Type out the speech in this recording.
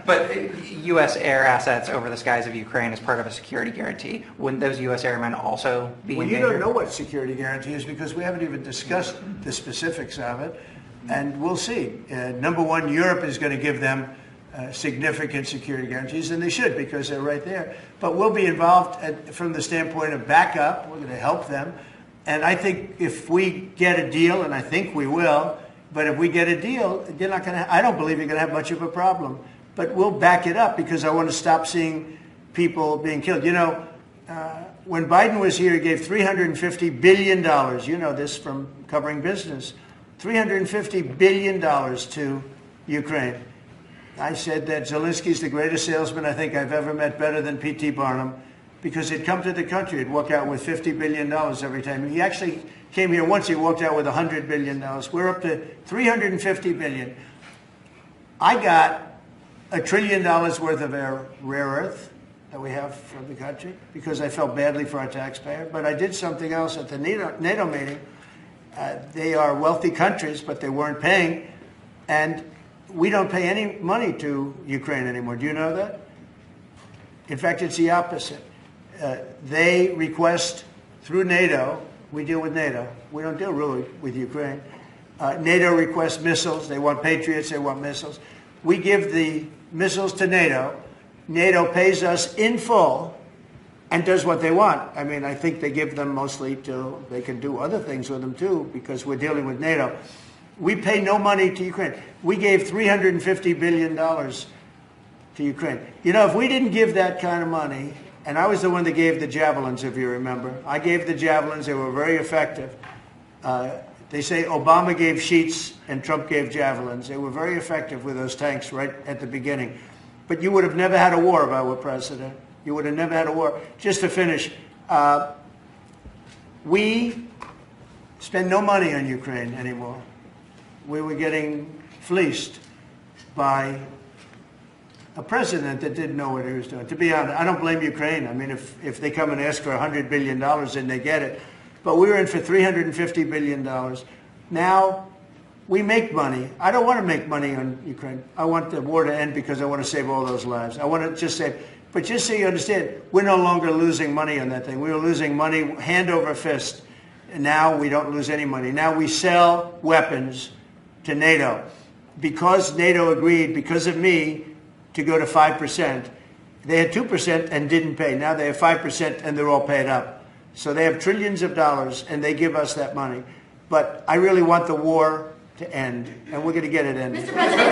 But U.S. air assets over the skies of Ukraine is part of a security guarantee. Wouldn't those U.S. airmen also be Well, in you danger? don't know what security guarantee is because we haven't even discussed the specifics of it. And we'll see. Number one, Europe is going to give them significant security guarantees, and they should because they're right there. But we'll be involved from the standpoint of backup. We're going to help them. And I think if we get a deal, and I think we will, but if we get a deal, you're not going to. I don't believe you're going to have much of a problem. But we'll back it up because I want to stop seeing people being killed. You know, when Biden was here, he gave $350 billion. You know this from covering business. $350 billion to Ukraine. I said that Zelensky's the greatest salesman I think I've ever met, better than P.T. Barnum, because he'd come to the country, he'd walk out with $50 billion every time. He actually came here once, he walked out with $100 billion. We're up to $350 billion. I got $1 trillion worth of rare earth that we have from the country because I felt badly for our taxpayer. But I did something else at the NATO meeting. They are wealthy countries, but they weren't paying. And we don't pay any money to Ukraine anymore. Do you know that? In fact, it's the opposite. They request through NATO. We deal with NATO. We don't deal really with Ukraine. NATO requests missiles. They want Patriots. They want missiles. We give the missiles to NATO. NATO pays us in full and does what they want. I mean, I think they give them mostly to, they can do other things with them too because we're dealing with NATO. We pay no money to Ukraine. We gave $350 billion to Ukraine. You know, if we didn't give that kind of money, and I was the one that gave the javelins, if you remember. I gave the javelins. They were very effective. They say Obama gave sheets and Trump gave javelins. They were very effective with those tanks right at the beginning. But you would have never had a war if I were president. You would have never had a war. Just to finish, we spend no money on Ukraine anymore. We were getting fleeced by a president that didn't know what he was doing. To be honest, I don't blame Ukraine. I mean, if they come and ask for $100 billion, then they get it. But we were in for $350 billion. Now, we make money. I don't want to make money on Ukraine. I want the war to end because I want to save all those lives. I want to just save. But just so you understand, we're no longer losing money on that thing. We were losing money hand over fist. And now we don't lose any money. Now we sell weapons to NATO. Because NATO agreed, because of me, to go to 5%. They had 2% and didn't pay. Now they have 5% and they're all paid up. So they have trillions of dollars, and they give us that money. But I really want the war to end, and we're going to get it ended. Mr. President,